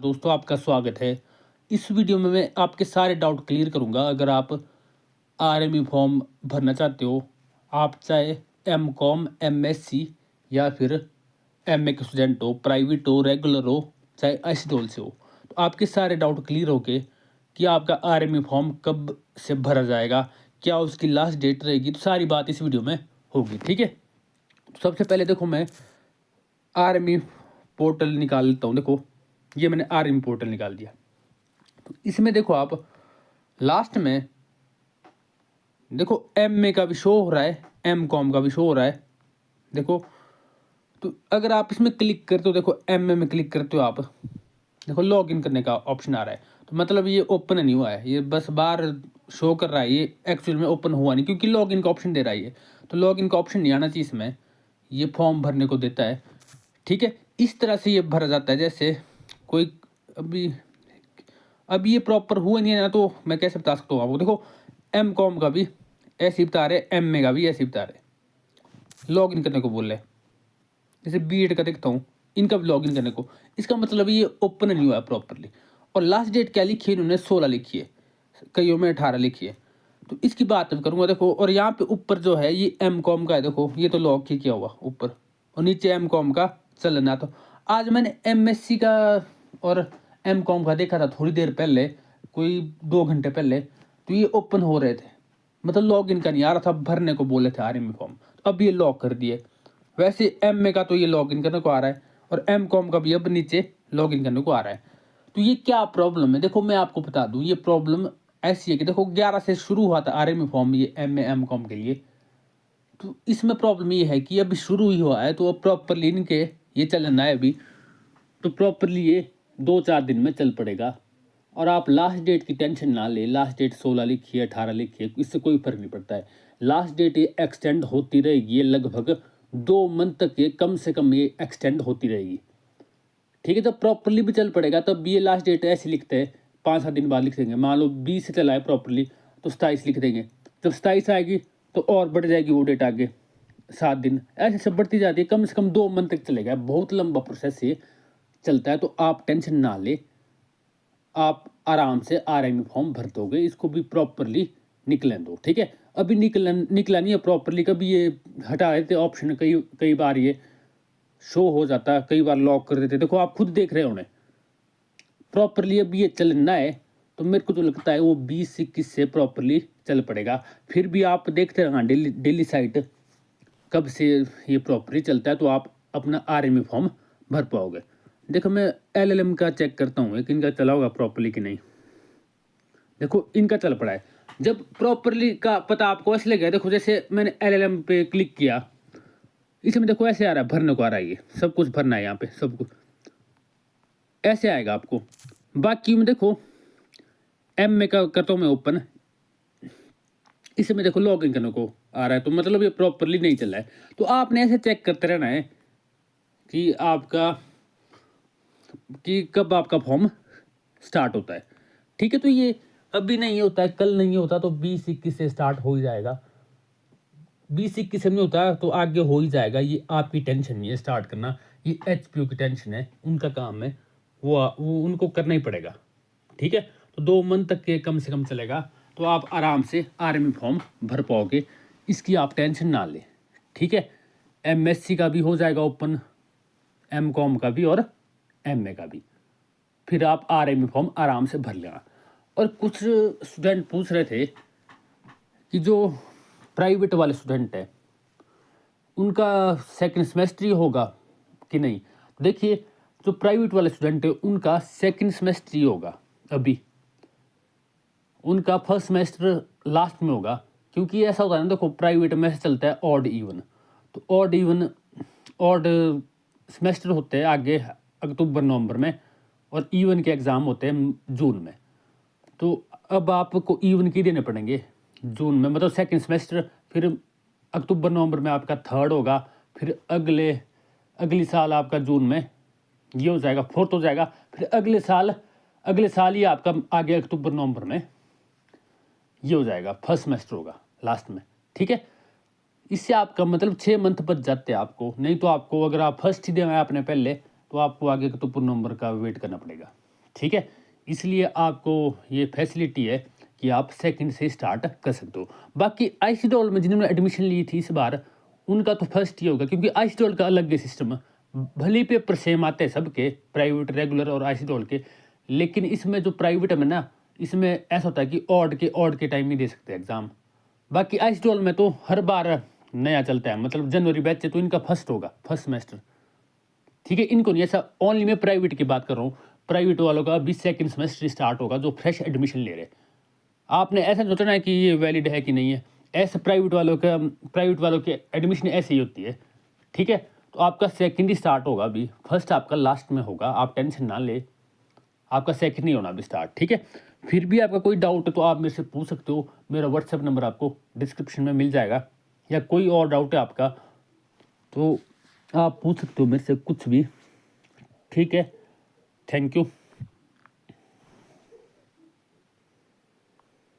दोस्तों, आपका स्वागत है। इस वीडियो में मैं आपके सारे डाउट क्लियर करूंगा। अगर आप आरएमई फॉर्म भरना चाहते हो, आप चाहे एमकॉम, एमएससी या फिर एमए के स्टूडेंट हो, प्राइवेट हो, रेगुलर हो, चाहे एसडोल से हो, तो आपके सारे डाउट क्लियर हो के कि आपका आरएमई फॉर्म कब से भरा जाएगा, क्या उसकी लास्ट डेट रहेगी, तो सारी बात इस वीडियो में होगी। ठीक है, तो सबसे पहले देखो, मैं आरएमई पोर्टल निकाल लेता हूँ। देखो, ये मैंने आरएमई पोर्टल निकाल दिया। तो इसमें देखो, आप लास्ट में देखो एमए का भी शो हो रहा है, एमकॉम का भी शो हो रहा है। देखो, तो अगर आप इसमें क्लिक करते हो, देखो एमए में क्लिक करते हो आप, देखो लॉग इन करने का ऑप्शन आ रहा है। तो मतलब ये ओपन नहीं हुआ है, ये बस बाहर शो कर रहा है, ये एक्चुअल में ओपन हुआ नहीं, क्योंकि लॉग इन का ऑप्शन दे रहा है ये। तो लॉग इन का ऑप्शन नहीं आना चाहिए इसमें, ये फॉर्म भरने को देता है। ठीक है, इस तरह से ये भरा जाता है। जैसे कोई अभी ये प्रॉपर हुआ नहीं है ना, तो मैं कैसे बता सकता हूँ आपको। देखो, एम कॉम का भी ऐसे ही बता रहे, एम ए का भी ऐसे ही बता रहे, लॉग इन करने को बोल रहे। जैसे बीएड का देखता हूँ, इनका भी लॉग इन करने को, इसका मतलब ये ओपन नहीं हुआ है प्रॉपरली। और लास्ट डेट क्या लिखी है इन्होंने, 16 लिखी है, कईयों में 18 लिखी है। तो इसकी बात मैं करूँगा। देखो, और यहाँ पे ऊपर जो है ये एम कॉम का है, देखो ये तो लॉग ही किया हुआ ऊपर, और नीचे एम कॉम का चलना। तो आज मैंने एम एस सी का और एम कॉम का देखा था थोड़ी देर पहले, कोई 2 घंटे पहले, तो ये ओपन हो रहे थे, मतलब लॉग इन का नहीं आ रहा था, भरने को बोले थे आरएमई फॉर्म, तो अब ये लॉक कर दिए। वैसे एम ए का तो ये लॉग इन करने को आ रहा है, और एम कॉम का भी अब नीचे लॉग इन करने को आ रहा है। तो ये क्या प्रॉब्लम है, देखो मैं आपको बता दूं। ये प्रॉब्लम ऐसी है कि देखो 11 से शुरू हुआ था आरएमई फॉर्म, ये एम ए एम कॉम के लिए। तो इसमें प्रॉब्लम ये है कि अभी शुरू ही हुआ है, तो अब प्रॉपरली इनके ये चलना है अभी, तो प्रॉपरली ये 2-4 दिन में चल पड़ेगा। और आप लास्ट डेट की टेंशन ना ले, लास्ट डेट 16 लिखी है, 18 लिखी है, इससे कोई फर्क नहीं पड़ता है। लास्ट डेट ये एक्सटेंड होती रहेगी, ये लगभग 2 मंथ तक ये कम से कम ये एक्सटेंड होती रहेगी। ठीक है, तो प्रॉपरली भी चल पड़ेगा। तब ये लास्ट डेट ऐसे लिखते हैं, 5-7 दिन बाद लिख देंगे। मान लो 20 से चला है प्रॉपरली, तो 27 लिख देंगे। जब 27 आएगी तो और बढ़ जाएगी वो डेट आगे 7 दिन, ऐसे सब बढ़ती जाती है। कम से कम 2 मंथ तक चलेगा, बहुत लंबा प्रोसेस ये चलता है। तो आप टेंशन ना ले, आप आराम से आरएमई फॉर्म भर दोगे, इसको भी प्रॉपरली निकलन दो। ठीक है, अभी निकला नहीं है प्रॉपरली, कभी ये हटा देते ऑप्शन, कई कई बार ये शो हो जाता है, कई बार लॉक कर देते। देखो, आप खुद देख रहे हो उन्हें प्रॉपरली अभी ये चलना है, तो मेरे को तो लगता है वो 20-21 से प्रॉपरली चल पड़ेगा। फिर भी आप देखते रहना डेली साइट कब से ये प्रॉपरली चलता है, तो आप अपना आरएमई फॉर्म भर पाओगे। देखो, मैं एलएलएम का चेक करता हूँ कि इनका चला होगा प्रॉपरली कि नहीं। देखो, इनका चल पड़ा है। जब प्रॉपरली का पता आपको ऐसे लगेगा, देखो जैसे मैंने एलएलएम पे क्लिक किया, इसमें देखो ऐसे आ रहा है, भरने को आ रहा है, ये सब कुछ भरना है, यहाँ पे सब कुछ ऐसे आएगा आपको। बाकी में देखो एम में का करता हूँ मैं ओपन, इसमें देखो लॉग इन करने को आ रहा है, तो मतलब ये प्रॉपरली नहीं चल रहा है। तो आपने ऐसे चेक करते रहना है कि आपका कि कब आपका फॉर्म स्टार्ट होता है। ठीक है, तो ये अभी नहीं होता है, कल नहीं होता, तो 20-21 से स्टार्ट हो ही जाएगा। 20-21 से नहीं होता तो आगे हो ही जाएगा। ये आपकी टेंशन नहीं है स्टार्ट करना, ये एचपीओ की टेंशन है, उनका काम है, वो उनको करना ही पड़ेगा। ठीक है, तो 2 मंथ तक के कम से कम चलेगा, तो आप आराम से आरएमई फॉर्म भर पाओगे, इसकी आप टेंशन ना ले। ठीक है, एमएससी का भी हो जाएगा ओपन, एमकॉम का भी और एमए का भी, फिर आप आरएमई फॉर्म आराम से भर लेना। और कुछ स्टूडेंट पूछ रहे थे कि जो प्राइवेट वाले स्टूडेंट है उनका सेकंड सेमेस्टर ही होगा कि नहीं। देखिए, जो प्राइवेट वाले स्टूडेंट है उनका सेकंड सेमेस्टर ही होगा अभी, उनका फर्स्ट सेमेस्टर लास्ट में होगा। क्योंकि ऐसा होता है ना, देखो प्राइवेट में से चलता है ऑड इवन, तो ऑड सेमेस्टर होते हैं आगे अक्टूबर नवंबर में, और इवन के एग्ज़ाम होते हैं जून में। तो अब आपको इवन की देने पड़ेंगे जून में, मतलब सेकंड सेमेस्टर, फिर अक्टूबर नवंबर में आपका थर्ड होगा, फिर अगली साल आपका जून में ये हो जाएगा, फोर्थ हो जाएगा, फिर अगले साल ही आपका आगे अक्टूबर नवंबर में ये हो जाएगा, फर्स्ट सेमेस्टर होगा लास्ट में। ठीक है, इससे आपका मतलब 6 मंथ बच जाते हैं आपको। नहीं तो आपको अगर आप फर्स्ट ही देना है आपने पहले, तो आपको आगे अक्टूबर नवंबर का वेट करना पड़ेगा। ठीक है, इसलिए आपको ये फैसिलिटी है कि आप सेकंड से स्टार्ट कर सकते हो। बाकी आइसिडोल में जिन्होंने एडमिशन ली थी इस बार, उनका तो फर्स्ट ही होगा, क्योंकि आइसिडोल का अलग ही सिस्टम है। भले ही पेपर सेम आते हैं सबके, प्राइवेट, रेगुलर और आइसिडोल के, लेकिन इसमें जो प्राइवेट में ना, इसमें ऐसा होता है कि ऑड के टाइम ही दे सकते हैं एग्ज़ाम। बाकी आइसिडोल में तो हर बार नया चलता है, मतलब जनवरी बैच है तो इनका फर्स्ट होगा, फर्स्ट सेमेस्टर। ठीक है, इनको नहीं, ऐसा ओनली मैं प्राइवेट की बात कर रहा हूँ। प्राइवेट वालों का अभी सेकंड सेमेस्टर स्टार्ट होगा, जो फ्रेश एडमिशन ले रहे हैं। आपने ऐसा सोचना है कि ये वैलिड है कि नहीं है, ऐसे प्राइवेट वालों के एडमिशन ऐसे ही होती है। ठीक है, तो आपका सेकंड ही स्टार्ट होगा अभी, फर्स्ट आपका लास्ट में होगा, आप टेंशन ना ले, आपका सेकंड नहीं होना अभी स्टार्ट। ठीक है, फिर भी आपका कोई डाउट है तो आप मेरे से पूछ सकते हो, मेरा व्हाट्सएप नंबर आपको डिस्क्रिप्शन में मिल जाएगा, या कोई और डाउट है आपका तो आप पूछ सकते हो मेरे से कुछ भी। ठीक है, थैंक यू।